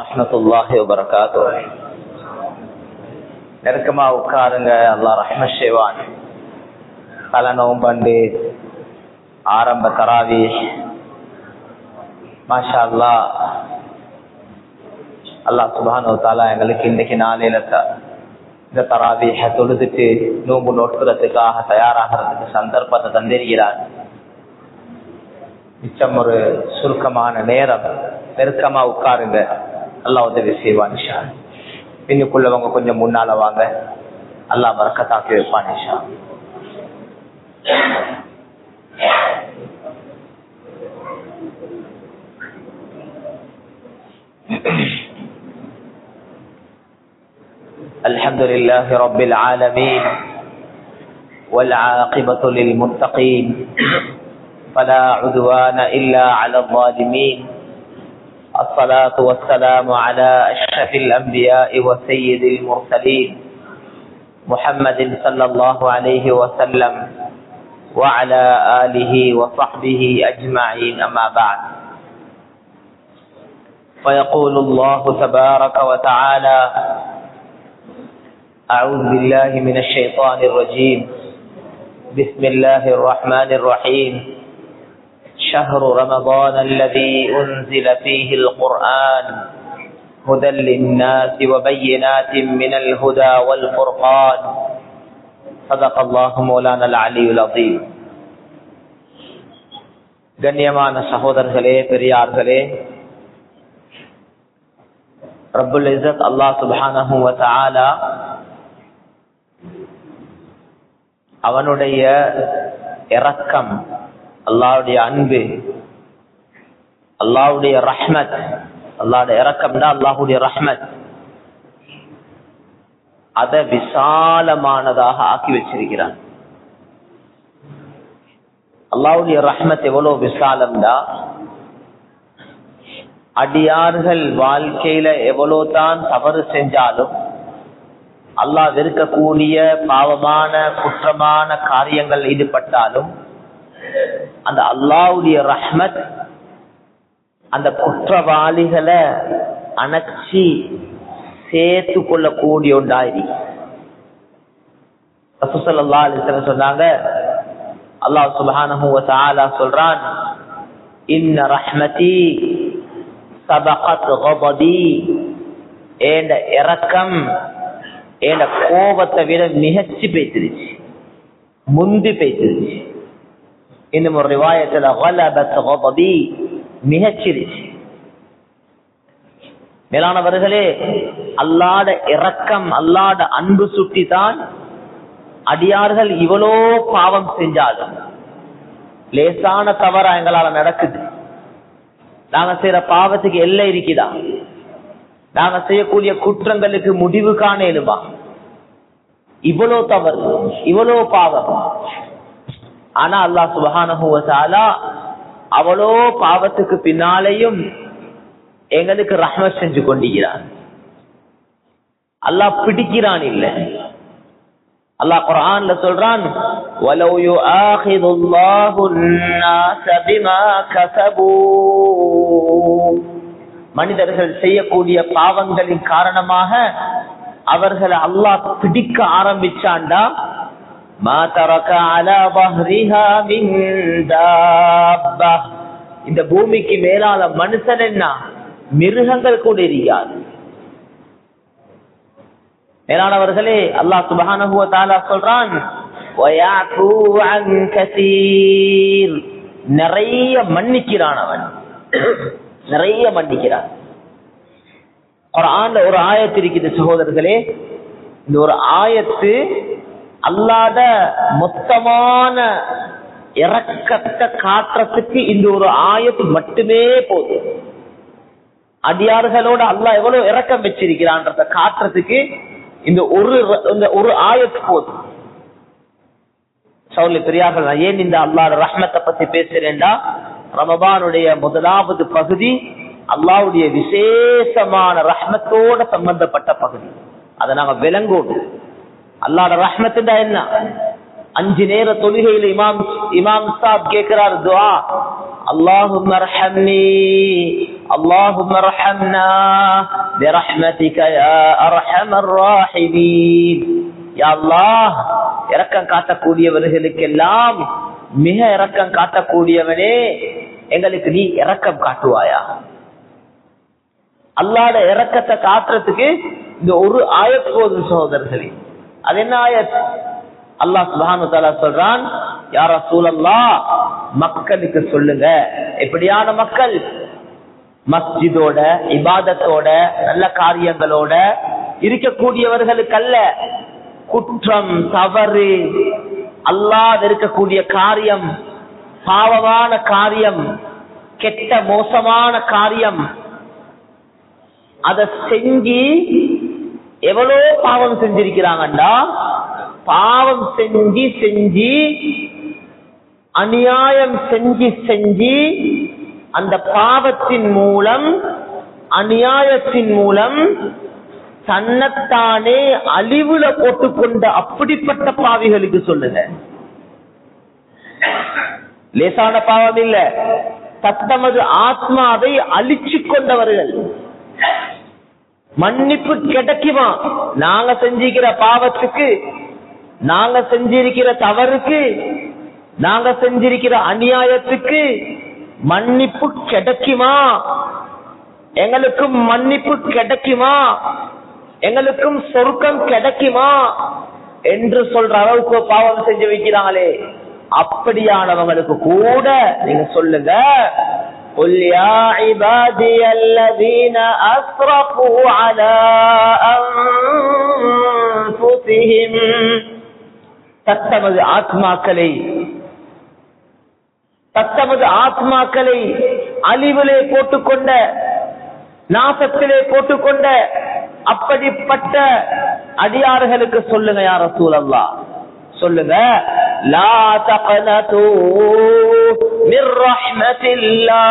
ரஹ்மத்துல்லாஹி வபரகாத்துஹு. நெருக்கமா உட்காருங்க. அல்லாஹ் ரஹ்மத் செய்வான். பல நோம்பண்டு ஆரம்ப தராவீஹ் மாஷா அல்லாஹ். அல்லாஹ் சுப்ஹானஹு வ தஆலா எங்களுக்கு இன்றைக்கு நாளையில இந்த தராவீஹ தொழுதுட்டு நோம்பு நோட்பதற்காக தயாராகிறதுக்கு சந்தர்ப்பத்தை தந்திருக்கிறார். மிச்சம் ஒரு சுருக்கமான நேரம். நெருக்கமா உட்காருங்க. அல்லாஹ் உதவி செய்வான் இன்ஷா அல்லாஹ். பின்னுக்குள்ளவங்க கொஞ்சம் முன்னால வாங்க. அல்லாஹ் பரக்கத்தாக்கி வைப்பான் இன்ஷா அல்லாஹ். الحمد لله رب العالمين والعاقبة للمتقين فلا عدوان إلا على الظالمين. الصلاة والسلام على أشرف الأنبياء وسيد المرسلين محمد صلى الله عليه وسلم وعلى آله وصحبه أجمعين. أما بعد، فيقول الله تبارك وتعالى: أعوذ بالله من الشيطان الرجيم. بسم الله الرحمن الرحيم. شهر رمضان الذي أنزل فيه القرآن هدى للناس وبينات من الهدى والفرقان. صدق الله مولانا العلي العظيم. கண்ணியமான சகோதரர்களே, பெரியார்களே, ரப்புல் இஸ்ஸத் அல்லாஹ் சுப்ஹானஹு வ தஆலா அவனுடைய இரக்கம், அல்லாஹ்வுடைய அன்பு, அல்லாஹ்வுடைய ரஹ்மத், அல்லாஹ்வுடைய இரக்கம்னா அல்லாஹ்வுடைய ரஹ்மத், அதை விசாலமானதாக ஆக்கி வச்சிருக்கிறான். அல்லாஹ்வுடைய ரஹ்மத் எவ்வளவு விசாலம்டா, அடியார்கள் வாழ்க்கையில எவ்வளவு தான் தவறு செஞ்சாலும், அல்லாஹ் வெறுக்கக்கூடிய பாவமான குற்றமான காரியங்கள் ஈடுபட்டாலும், அந்த அல்லாஹ்வுடைய ரஹ்மத் அந்த குற்றவாளிகளை அணைச்சி சேர்த்து கொள்ளக்கூடிய ஒன்றாயிரி. ரசூல் ஸல்லல்லாஹு அலைஹி வஸல்லம் சொன்னாங்க, அல்லாஹ் சுப்ஹானஹு வ தஆலா சொல்றான், இன்ன ரஹ்மதி சபகத் கபதி, ஏண்ட இரக்கம் ஏண்ட கோபத்தை விட மிகச்சி பேசிருச்சு, முந்தி பேசிருச்சு. இன்னும் ஒரு ரிவாயத்துல கலபத் கபதி, மிகச்சிருச்சு. மேலானவர்களே, அல்லாஹ்ட இரக்கம், அல்லாஹ்ட அன்பு சுட்டி தான் அடியார்கள் இவ்வளோ பாவம் செஞ்சாலும் லேசான தவறா எங்களால நடக்குது. நாங்க செய்யற பாவத்துக்கு எல்லை இருக்குதா? நாங்க செய்யக்கூடிய குற்றங்களுக்கு முடிவு காண இயலுமா? இவ்வளோ தவறு, இவ்வளோ பாவம். ஆனா அல்லாஹ் சுப்ஹானஹு வ தஆலா அவ்வளோ பாவத்துக்கு பின்னாலேயும் எங்களுக்கு ரஹ்மத் செஞ்சு கொண்டிருக்கிறான். அல்லாஹ் பிடிக்கிறான் இல்ல. அல்லாஹ் குர்ஆன்ல சொல்றான், வலவ் யுஆஹிதுல்லாஹு النَّاسَ பிமா கஸபூ, மனிதர்கள் செய்யக்கூடிய பாவங்களின் காரணமாக அவர்களை அல்லாஹ் பிடிக்க ஆரம்பிச்சாண்டா, மா தரக அலா ظهرها من دابة, இந்த பூமிக்கு மேலால மனுஷன் என்ன, மிருகங்கள் கூட இருக்காது. மேலானவர்களே, அல்லாஹ் சுப்ஹானஹு வ தஆலா சொல்றான், வயஃபு அன் கஸீர், நிறைய மன்னிக்கிறான் அவன், நிறைய மன்னிக்கிறான். குர்ஆன்ல ஒரு ஆயத்து இருக்குது சகோதரர்களே. இந்த ஒரு ஆயத்து அல்லாஹ்ட மொத்தமான இரக்கத்தை காட்டுறதுக்கு இந்த ஒரு ஆயத்து மட்டுமே போதும். அடியார்களோட அல்லாஹ் எவ்வளவு இரக்கம் வச்சிருக்கிறான்றத காட்டுறதுக்கு இந்த ஒரு ஆயத்து போதும். சௌலி பெரியார்கள், நான் ஏன் இந்த அல்லாஹ்ட ரஹ்மத்தை பத்தி பேசுறேன்டா, ரமதானுடைய முதலாவது பகுதி அல்லாஹ்வுடைய விசேஷமான ரஹ்மத்தோட சம்பந்தப்பட்ட பகுதி. அதை நாங்க விளங்கோடு. அல்லாஹ்ட ரஹ்மத்துண்டா என்ன? 5 நேர தொழுகையில இமாம் சாப் கேட்கிறார் துஆ, அல்லாஹும்ம அர்ஹம்னி اللهم ارحمنا برحمتك يا ارحم الراحمين. யா அல்லாஹ், இரக்கம் காட்டக்கூடியவர்களுக்கெல்லாம் மிக இரக்கம் காட்டக்கூடியவனே, எங்களுக்கு நீ இரக்கம் காட்டுவாயா. அல்லாஹ்வுடைய இரக்கத்தை காட்டுறதுக்கு இந்த ஒரு ஆயத் போதும் சகோதரர்களே. அது என்ன ஆயத்? அல்லாஹ் சுப்ஹானஹு வ தஆலா சொல்றான், யா ரசூலல்லாஹ், மக்களுக்கு சொல்லுங்க. எப்படியான மக்கள்? மஸ்ஜிதோட, இபாதத்தோட, நல்ல காரியங்களோட இருக்கக்கூடியவர்களுக்கு அல்ல. குற்றம், தவறு, அல்லாஹ் இருக்கக்கூடிய காரியம், பாவமான காரியம், கெட்ட மோசமான காரியம், அதை செஞ்சு எவ்வளோ பாவம் செஞ்சிருக்கிறாங்கண்டா, பாவம் செஞ்சு செஞ்சு அநியாயம் செஞ்சு செஞ்சு அந்த பாவத்தின் மூலம், அநியாயத்தின் மூலம் தன்னைத்தானே அழிவுல போட்டுக்கொண்ட அப்படிப்பட்ட பாவிகளுக்கு சொல்லுங்க. லேசான பாவம் இல்ல, தத்தமது ஆத்மாவை அழிச்சு கொண்டவர்கள். மன்னிப்பு கிடைக்குமா? நாங்க செஞ்சிருக்கிற பாவத்துக்கு, நாங்க செஞ்சிருக்கிற தவறுக்கு, நாங்க செஞ்சிருக்கிற அநியாயத்துக்கு மன்னிப்பு கிடைக்குமா? எங்களுக்கும் மன்னிப்பு கிடைக்குமா? எங்களுக்கும் சொர்க்கம் கிடைக்குமா என்று சொல்ற அளவுக்கு பாவம் செஞ்சு வைக்கிறாங்களே, அப்படியானவங்களுக்கு கூட நீங்க சொல்லுங்க, قل يا عبادي الذين أسرفوا على أنفسهم. தத்தமது ஆத்மாக்களை அழிவிலே போட்டுக்கொண்ட, நாசத்திலே போட்டுக்கொண்ட அப்படிப்பட்ட அடியார்களுக்கு சொல்லுங்க, யா ரசூலல்லாஹ், சொல்லுங்க, லா தக்னது மிர் ரஹ்மத்தில்லாஹ்,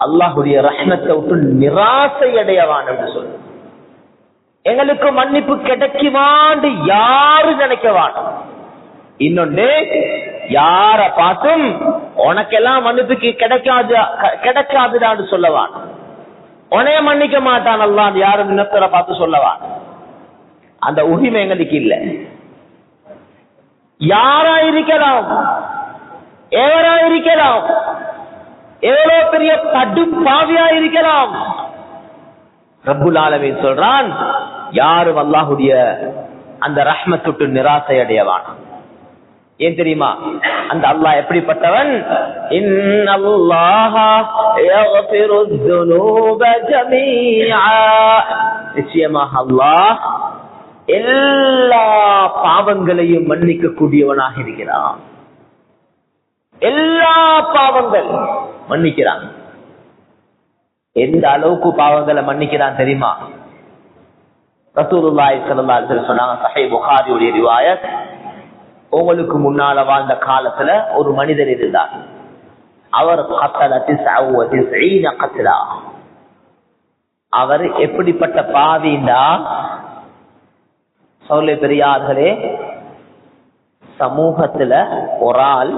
அல்லாஹ்வுடைய ரஹ்மத்தை விட்டு நிராசை அடையவான் என்று சொல்லு. எங்களுக்கு மன்னிப்பு கிடைக்குமான்னு யாரு நினைக்கவான். இன்னொன்று, யார பார்த்தும் உனக்கெல்லாம் மன்னிப்புக்கு கிடைக்காதுடான்னு சொல்லவான். உனைய மன்னிக்க மாட்டான் அல்லாஹ் யாரும் இன்னொருத்தரை பார்த்து சொல்லவான். அந்த உரிமை எங்களுக்கு இல்ல. யாரா இருக்கலாம், எவரா இருக்கலாம், எவ்வளவு பெரிய கடும் பாவியா இருக்கலாம், ரப்புல் ஆலமீன் சொல்றான், யாரும் அல்லாஹ்வுடைய அந்த ரஹ்மத்துக்கு நிராசை அடையவான். ஏன் தெரியுமா? அந்த அல்லாஹ் எப்படிப்பட்டவன்? இன்னல்லாஹ யக்ஃபிருத் ذுனூப ஜமீஆ, நிச்சயமாக அல்லாஹ் எல்லா பாவங்களையும் மன்னிக்க கூடியவனாக இருக்கிறான். எல்லா பாவங்கள் மன்னிக்கிறான். எந்த அளவுக்கு பாவங்களை மன்னிக்கிறான் தெரியுமா? ரசூலுல்லாஹி ஸல்லல்லாஹு அலைஹி வஸல்லம் சொன்னாங்க, சஹீஹ் புகாரியுடைய ரிவாயத், உங்களுக்கு முன்னால வாழ்ந்த காலத்துல ஒரு மனிதர் இருந்தார். அவர் அவர் எப்படிப்பட்ட பாவிண்டா, சொல்ல பெரியார்களே, சமூகத்துல ஒரு ஆள்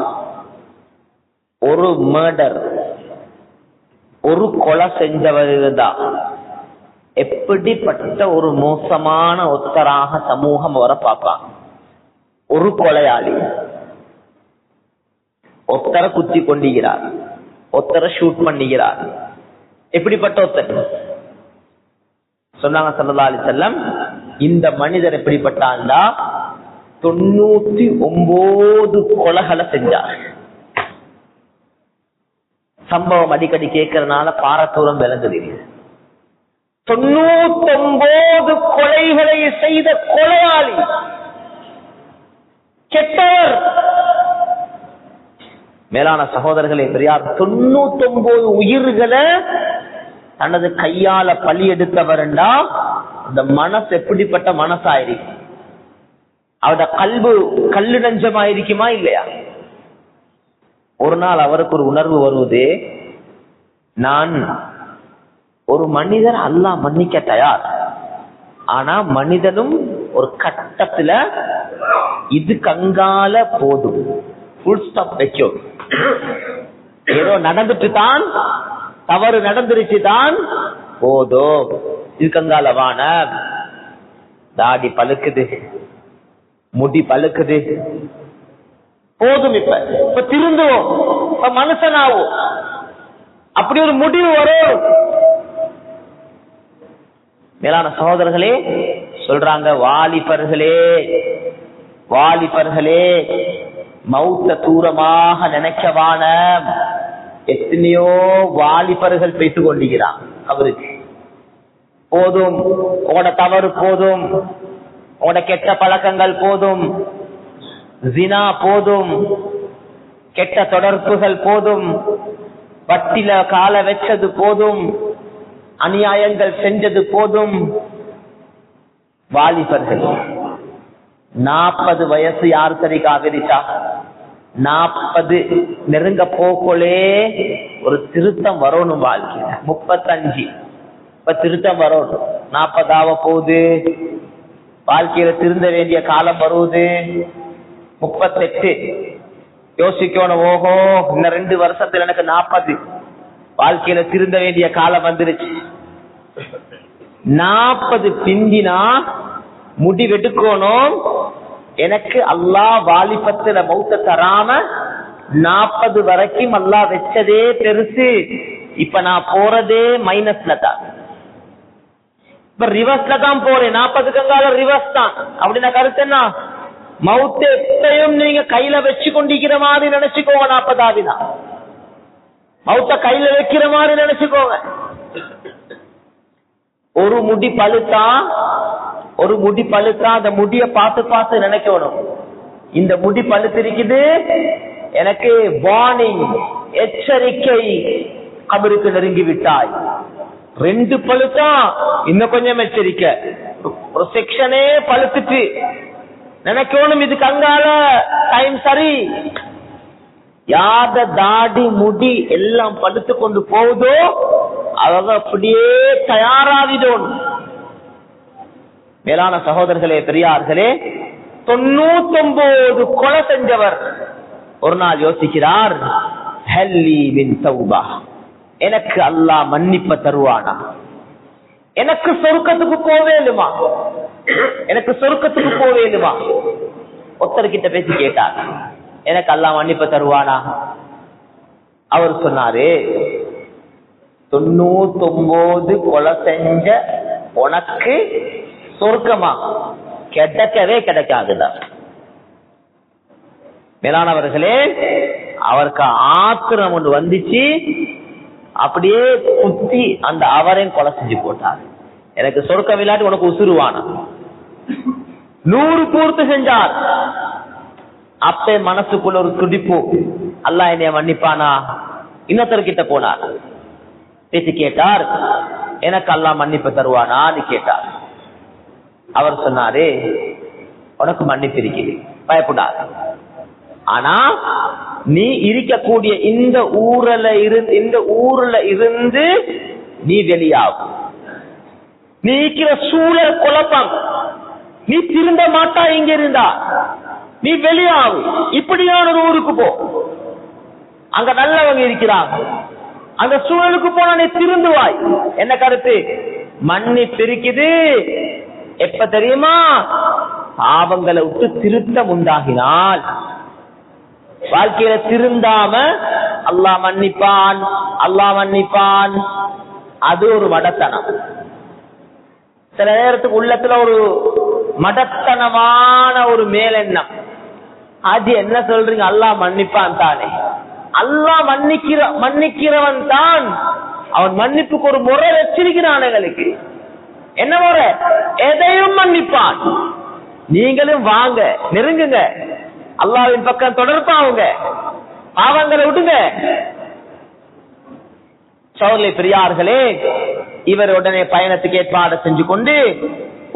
ஒரு மர்டர், ஒரு கொலை செஞ்சவர் இருந்தா எப்படிப்பட்ட ஒரு மோசமான ஒத்தராக சமூகம் வர பார்ப்பாங்க. ஒரு கொலையாளி ஒத்தரை குத்தி கொண்டிருக்கிறார், ஒத்தரை ஷூட் பண்ணுகிறார். எப்படிப்பட்ட ஒத்தர் சொன்னாங்க ஸல்லல்லாஹு அலைஹி வஸல்லம், இந்த மனிதர் எப்படிப்பட்டாண்டா 99 கொலைகளை செஞ்சார். சம்பவம் அடிக்கடி கேட்கறதுனால பாரதூரம் விளங்குது. 99 கொலைகளை செய்த கொலையாளி, கெட்டவர். மேலான சகோதரர்களே, பெரியார் 99 உயிர்களை தனது கையால பலி எடுத்தவர்ண்டா அந்த மனசு எப்படிப்பட்ட மனசாயிருக்கும்? அவட கல்பு கல்லு நஞ்சமாயிருக்குமா இல்லையா? ஒரு நாள் அவருக்கு ஒரு உணர்வு வருவது, நான் ஒரு மனிதர் அல்லாஹ் மன்னிக்க தயார், ஆனா மனிதனும் ஒரு கட்டத்துல இது கங்கால போதும், ஃபுல் ஸ்டாப் வச்சோம், ஏதோ நடந்துட்டு தான், தவறு நடந்துருச்சு தான், போதும் இருக்கங்காலவான தாடி பழுக்குது, முடி பழுக்குது, போதும். இப்ப திருந்துவோம், இப்ப மனுஷனாவும். அப்படி ஒரு முடிவு வரும். மேலான சகோதரர்களே சொல்றாங்க, வாலிபர்களே மௌத்த தூரமாக நினைக்கவான. எத்தனையோ வாலிபர்கள் பேசிக் கொண்டிருக்கிறான் அவருக்கு. போதும், உங்களோட தவறு போதும், உங்களோட கெட்ட பழக்கங்கள் போதும், ஜினா போதும், கெட்ட தொடர்புகள் போதும், வட்டில கால வச்சது போதும், அநியாயங்கள் செஞ்சது போதும். வாலிபர்கள் 40 வயசு யார் சரி காவிரிச்சா, 40 நெருங்க போக்கோலே ஒரு திருத்தம் வரணும் வாழ்க்கையில. 35 இப்ப திருத்தம் வரணும். 40 போகுது, வாழ்க்கையில திருந்த வேண்டிய காலம் வருவது. 38 யோசிக்கணும், ஓஹோ இன்னும் 2 வருஷத்துல எனக்கு 40, வாழ்க்கையில திருந்த வேண்டிய காலம் வந்துருச்சு. 40 பிந்தினா முடிவெடுக்கணும், எனக்கு அல்லாஹ் வாலிபத்துல மௌத்த தராம 40 வரைக்கும் அல்லாஹ் வச்சதே பெருசு, இப்ப நான் போறதே மைனஸ்ல தான், இப்ப ரிவர்ஸ்ல தான் போறேன். 40 ரிவர்ஸ் தான். அப்படின்னா கருத்து என்ன? மௌத்த எப்பயும் நீங்க கையில வச்சு கொண்டிருக்கிற மாதிரி நினைச்சுக்கோங்க. 40 மௌத்த கையில வைக்கிற மாதிரி நினைச்சுக்கோங்க. ஒரு முடி பழுத்தா அந்த முடிய பார்த்து நினைக்கணும், இந்த முடி பழுத்திருக்குது, எனக்கு வார்னிங், எச்சரிக்கை, கபருக்கு நெருங்கி விட்டாய். 2 பழுத்தா இன்னும் கொஞ்சம் எச்சரிக்கை, ஒரு செக்ஷனே பழுத்துட்டு நினைக்கணும், இதுக்கு அங்கால டைம் சரி. யாத தாடி முடி எல்லாம் படுத்து கொண்டு போகுதோ அவங்க அப்படியே தயாராகிடும். மேலான சகோதரர்களே, பெரியார்களே, 99 கொலை செஞ்சவர் ஒரு நாள் யோசிக்கிறார், எனக்கு அல்லாஹ் மன்னிப்ப தருவானா, எனக்கு சொர்க்கத்துக்கு போவேலுமா, எனக்கு சொர்க்கத்துக்கு போவேலுமா. ஒருத்தர்கிட்ட பேசி கேட்டார், எனக்கு அல்லாஹ் மன்னிப்ப தருவானா? அவர் சொன்னாரு, 99 கொலை செஞ்ச உனக்கு சொர்க்கமா? கிடைக்கவே கிடைக்காதுதான். மேலானவர்களே, அவருக்கு ஆத்திரம் ஒன்று வந்துச்சு, அப்படியே குத்தி அந்த அவரையும் கொலை செஞ்சு போட்டார். எனக்கு சொர்க்க விளையாட்டு உனக்கு உசுருவானா? 100 பூர்த்தி செஞ்சார். அப்பே மனசுக்குள்ள ஒரு துடிப்பு, அல்லாஹ் என்னைய மன்னிப்பானா? இன்னொருத்தர்கிட்ட போனார், பேசி கேட்டார், எனக்கு அல்லாஹ் மன்னிப்பு தருவானான்னு கேட்டார். அவர் சொன்னாரு, உனக்கு மன்னிப்பு இருக்குது, பயப்படாது. ஆனா நீ இருக்கக்கூடிய இந்த ஊர்ல இருந்து நீ வெளியாகும், நீ இருக்கிற சூழல் குழப்பம், நீ திரும்ப மாட்டா. இங்க இருந்தா நீ வெளியாகும், இப்படியான ஒரு ஊருக்கு போ, அங்க நல்லவங்க இருக்கிறாங்க, அந்த சூழலுக்கு போனா நீ திருந்துவாய். என்ன கருத்து? மன்னிப்பு இருக்குது. எப்ப தெரியுமா? பாவங்களை விட்டு திருத்தம் உண்டாகினால். வாழ்க்கையில திருந்தாம அல்லாஹ் மன்னிப்பான், அல்லாஹ் மன்னிப்பான், அது ஒரு மடத்தனம். சில நேரத்துக்கு உள்ளத்துல ஒரு மடத்தனமான ஒரு மேலெண்ணம், அது என்ன சொல்றீங்க, அல்லாஹ் மன்னிப்பான் தானே? அல்லாஹ் மன்னிக்கிறவன் தான். அவன் மன்னிப்புக்கு ஒரு முறை வச்சிருக்கிறான் எங்களுக்கு. என்ன முறை? எதையும் மன்னிப்பான். நீங்களும் வாங்க, நெருங்குங்க, அல்லாஹ்வின் பக்கம் தொடர்பாவுங்க, பாவங்களை விடுங்க. சோதனை பெரியார்களே, இவர் உடனே பயணத்துக்கு ஏற்பாடு செஞ்சு கொண்டு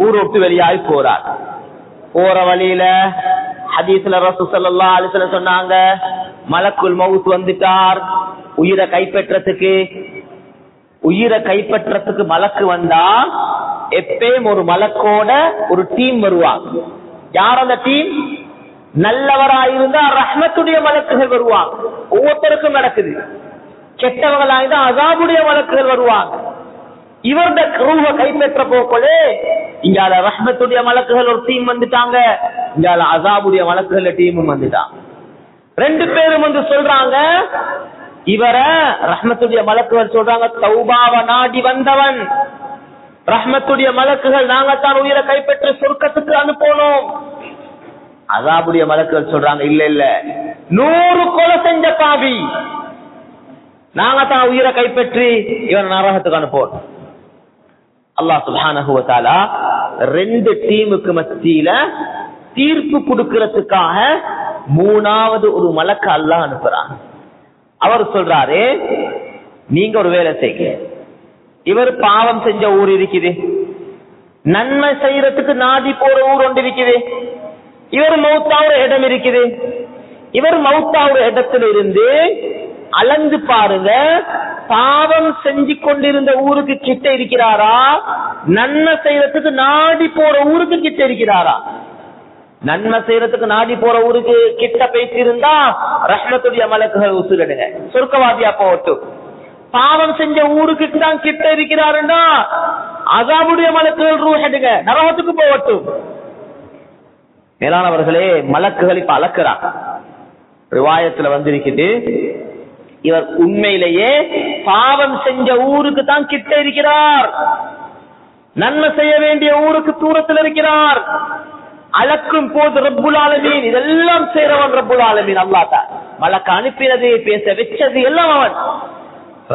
ஊரை விட்டு வெளியாகி போறார். போற வழியில ஹதீஸ்ல ரசூல் ஸல்லல்லாஹு அலைஹி வஸல்லம் சொன்னாங்க, மலக்குல் மவுத் வந்துட்டார். உயிரை கைப்பற்றத்துக்கு மலக்கு வந்தா எப்பயும் ஒரு மலக்கோட ஒரு டீம் வருவாங்க. யார் அந்த டீம்? நல்லவராயிருந்தா ரஹ்மத்துடைய மலக்குகள் வருவாங்க. ஒவ்வொருத்தருக்கும் நடக்குது. கெட்டவங்களாக அஸாபுடைய மலக்குகள் வருவாங்க. இவருடைய ரூஹ கைப்பற்ற போக்கலே இங்கால ரஹ்மத்துடைய மலக்குகள் ஒரு டீம் வந்துட்டாங்க, இங்கால அஸாபுடைய மலக்குகள் டீமும் வந்துட்டாங்க. ரெண்டு பேரும் வந்து சொல்றாங்க, இவர ரஹ்மத்துடைய மலக்குகள் சொல்றாங்க தௌபாவை நாடி வந்தவன், ரஹ்மத்துடைய மலக்குகள் நாங்கத்தான் உயிரை கைப்பற்றி சொர்க்கத்துக்கு அனுப்பணும். அஸாபுடைய மலக்குகள் சொல்றாங்க இல்ல இல்ல, 100 கொலை செஞ்ச பாவி, நாங்கத்தான் உயிரை கைப்பற்றி இவன் நரகத்துக்கு அனுப்பணும். அல்லாஹ் சுப்ஹானஹு வ தஆலா ரெண்டு டீமுக்கு மத்தியில தீர்ப்பு கொடுக்கிறதுக்காக மூணாவது ஒரு மலக்கு அல்லாஹ் அனுப்புறான். அவர் சொல்றாரு, நீங்க ஒரு வேலை செய்ய, இவர் பாவம் செஞ்ச ஊர் இருக்குது, நன்மை செய்யறதுக்கு நாடி போற ஊர் ஒன்று இருக்குது, இவர் மௌத்தாவுற இடம் இருக்குது, இவர் மௌத்தாவுற இடத்துல இருந்து அளந்து பாருங்க, பாவம் செஞ்சு கொண்டிருந்த ஊருக்கு கிட்ட இருக்கிறாரா, நன்மை செய்யறதுக்கு நாடி போற ஊருக்கு கிட்ட இருக்கிறாரா? நன்மை செய்யறதுக்கு நாடி போற ஊருக்கு கிட்ட பேசியிருந்தா ரஹ்மத்துடைய மலக்குகள் உசுரடுங்க, சொர்க்கவாதியா போகட்டும். பாவம் செஞ்ச ஊருக்கு தான் கிட்ட இருக்கிறாருன்னா அஸாபுடைய மலக்குகள் ரூஹ் எடுங்க, நரகத்துக்கு போகட்டும். மேலானவர்களே, மலக்குகள் இப்ப அளக்குறாங்க. ரிவாயத்துல வந்திருக்குது, இவர் உண்மையிலேயே பாவம் செஞ்ச ஊருக்கு தான் கிட்ட இருக்கிறார், நன்மை செய்ய வேண்டிய ஊருக்கு தூரத்தில் இருக்கிறார். அளக்கும் போது ரப்புல் ஆலமீன் இதெல்லாம் செய்றவன் ரப்புல் ஆலமீன் அல்லாஹ் தான். மலக்கு அனுப்பினது, பேச வச்சது எல்லாம் அவன்.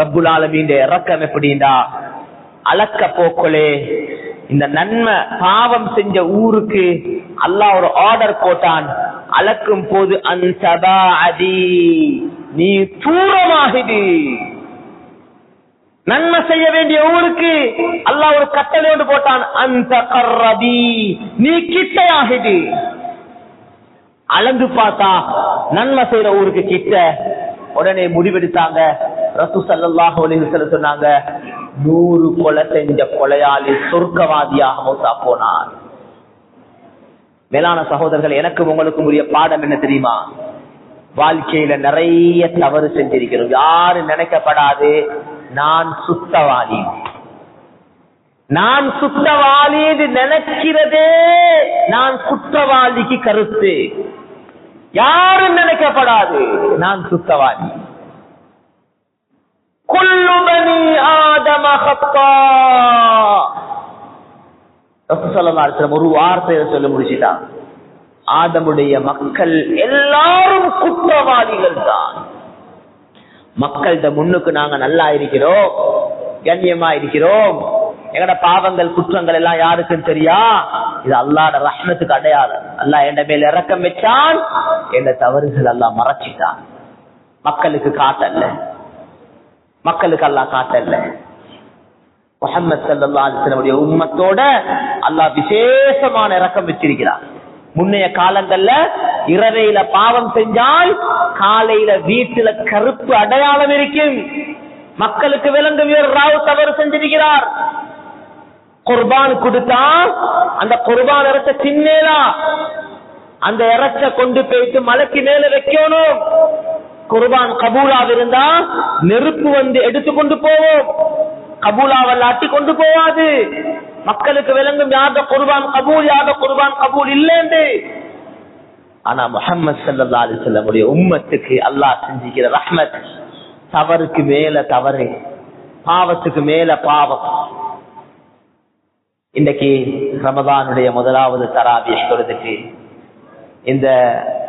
ரப்புல் ஆலமீன் இறக்கம் எப்படின்னா, அளக்க போக்கலே இந்த நன்மை பாவம் செஞ்ச ஊருக்கு அல்லாஹ் ஒரு ஆர்டர் போட்டான். அளக்கும் போது அன்சபாஅதி, நீ தூரமாகிடு. நன்மை செய்ய வேண்டிய ஊருக்கு அல்லாஹ் ஒரு கட்டளை ஒன்று போட்டான், அந்த கர்ரபி, நீ கிட்டையாகிடு. அளந்து பார்த்தா நன்மை செய்யற ஊருக்கு கிட்ட. உடனே முடிவெடுத்தாங்க. ரசூல் ஸல்லல்லாஹு அலைஹி வஸல்லம் சொன்னாங்க, 100 கொலை செஞ்ச கொலையாளி சொர்க்கவாதியாக மௌத்தா போனார். மேலான சகோதரர்கள், எனக்கு உங்களுக்கும் உரிய பாடம் என்ன தெரியுமா? வாழ்க்கையில நிறைய தவறு செஞ்சிருக்கிறோம். யாரும் நினைக்கப்படாது நான் சுத்தவாளி, நான் சுத்தவாளி நினைக்கிறதே நான் குற்றவாளிக்கு கருத்து. யாரும் நினைக்கப்படாது நான் சுத்தவாளி. குல்லு பனி ஆதம ஹத்தா. ரசூல் ஸல்லல்லாஹு அலைஹி வஸல்லம் ஒரு வார்த்தையை சொல்லி முடிச்சிட்டாங்க, ஆதமுடைய மக்கள் எல்லாரும் குற்றவாளிகள் தான். மக்கள்கிட்ட முன்னுக்கு நாங்க நல்லா இருக்கிறோம், கண்ணியமா இருக்கிறோம், எங்கட பாவங்கள் குற்றங்கள் எல்லாம் யாருக்கும் தெரியா? இது அல்லாஹ்வோட ரஹ்மத்துக்கு அடையாளம். அல்லாஹ் என் மேல இரக்கம் வச்சான், என் தவறுகள் அல்லாஹ் மறைச்சிட்டான். மக்களுக்கு காட்டல்ல, மக்களுக்கு அல்லாஹ் காட்டல்ல. முஹம்மது ஸல்லல்லாஹு அலைஹி வஸல்லம் உம்மத்தோட அல்லாஹ் விசேஷமான இரக்கம் வச்சிருக்கிறான். முன்னைய காலங்கள்ல இரவையில பாவம் செஞ்சால் காலையில வீட்டுல கருப்பு அடையாளம் இருக்கும். மக்களுக்கு விளங்கு வீரராவ் தவறு செஞ்சிருக்கிறார். குர்பான் கொடுத்தா அந்த குர்பான் இறைச்ச சின்னேலா, அந்த இறைச்ச கொண்டு போயிட்டு மலைக்கு மேல வைக்கணும். குர்பான் கபூலாக இருந்தா நெருப்பு வந்து எடுத்துக்கொண்டு போவோம், கபூலாவல் ஆட்டி கொண்டு போவாது. மக்களுக்கு விளங்கும் யாத குர்பான் கபூல், யாத குர்பான் கபூல் இல்லைன்னு. ஆனா முஹம்மது ஸல்லல்லாஹு அலைஹி வஸல்லம் உடைய உம்மத்துக்கு அல்லாஹ் செஞ்சிக்கிற ரஹ்மத், தவறுக்கு மேல தவறு, பாவத்துக்கு மேல பாவம். இன்னைக்கு ரமதானுடைய முதலாவது தராவிஹ் தொழுதுக்கு இந்த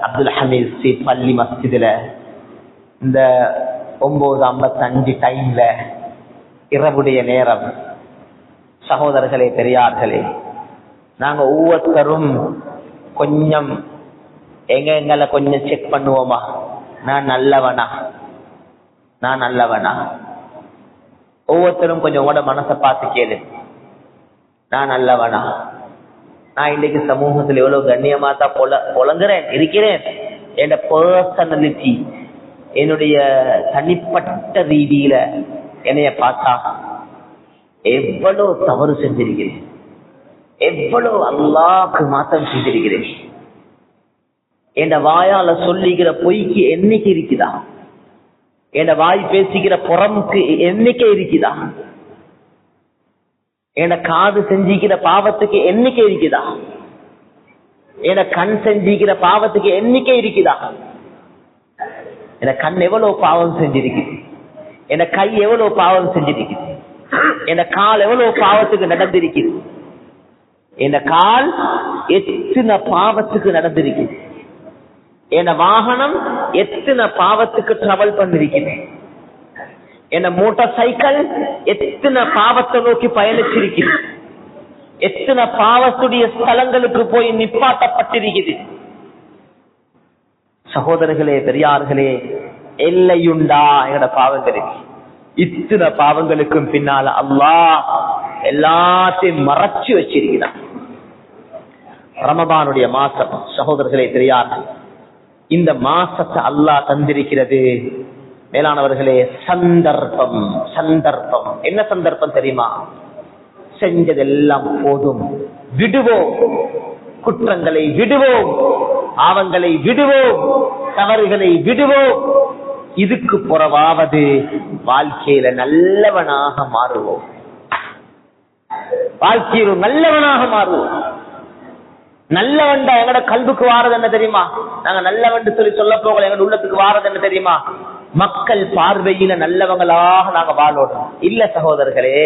அப்துல் ஹமீத் ஸ்ட்ரீட் பள்ளி மஸ்ஜிதுல இந்த 9:55 டைம்ல இரவுடைய நேரம், சகோதரர்களே பெரியார்களே, நாங்க ஒவ்வொருத்தரும் கொஞ்சம் எங்களை கொஞ்சம் செக் பண்ணுவோமா? நான் நல்லவனா, நான் நல்லவனா? ஒவ்வொருத்தரும் கொஞ்சம் உங்களோட மனசை பார்த்து கேளு, நான் நல்லவனா? நான் இன்னைக்கு சமூகத்தில் எவ்வளவு கண்ணியமா தான் பொழங்குறேன் இருக்கிறேன். என் பர்சனாலிட்டி, என்னுடைய தனிப்பட்ட ரீதியில என்னைய பார்த்தா எவ்வளவு தவறு செஞ்சிருக்கிறேன், எவ்வளவு அல்லாஹ்க்கு மாற்றம் செஞ்சிருக்கிறேன். என் வாயால சொல்லிக்கிற பொய்க்கு என்னைக்கு இருக்குதா? என் வாய் பேசிக்கிற புறமுக்கு எண்ணிக்கை இருக்குதா? என் காது செஞ்சிக்கிற பாவத்துக்கு எண்ணிக்கை இருக்குதா? என் கண் செஞ்சிக்கிற பாவத்துக்கு எண்ணிக்கை இருக்குதா? என் கண் எவ்வளவு பாவம் செஞ்சிருக்குது, என் கை எவ்வளவு பாவம் செஞ்சிருக்குது, என் கால் எவ்வளவு பாவத்துக்கு நடந்திருக்குது, என் கால் எத்தனை பாவத்துக்கு நடந்திருக்குது, என் வாகனம் எத்தனை பாவத்துக்கு டிராவல் பண்ணிருக்குது, என் மோட்டார் சைக்கிள் எத்தனை பாவத்தை நோக்கி பயணிச்சிருக்குது, எத்தனை பாவத்துடைய ஸ்தலங்களுக்கு போய் நிப்பாட்டப்பட்டிருக்குது. சகோதரர்களே, பெரியார்களே, எல்லையுண்டா எங்கட பாவங்களுக்கு? இத்தனை பாவங்களுக்கும் பின்னால அல்லாஹ் எல்லாத்தையும் மறைச்சு வச்சிருக்கிறான். ரமதானுடைய மாசம் சகோதரர்களே, பெரியார்கள், இந்த மாசத்தை அல்லாஹ் தந்திருக்கிறது மேலானவர்களே சந்தர்ப்பம். சந்தர்ப்பம் என்ன சந்தர்ப்பம் தெரியுமா? செஞ்சதெல்லாம் போதும், விடுவோம், குற்றங்களை விடுவோம், பாவங்களை விடுவோம், தவறுகளை விடுவோம். இதுக்கு புறவாவது வாழ்க்கையில நல்லவனாக மாறுவோம், வாழ்க்கையில நல்லவனாக மாறுவோம். நல்லவன்டா எங்கட கல்புக்கு வாரது என்ன தெரியுமா? நாங்க நல்லவன் சொல்லி சொல்ல போகல, எங்க உள்ளத்துக்கு வாரது என்ன தெரியுமா? மக்கள் பார்வையில நல்லவங்களாக நாங்க வாழோடும். இல்ல சகோதரர்களே,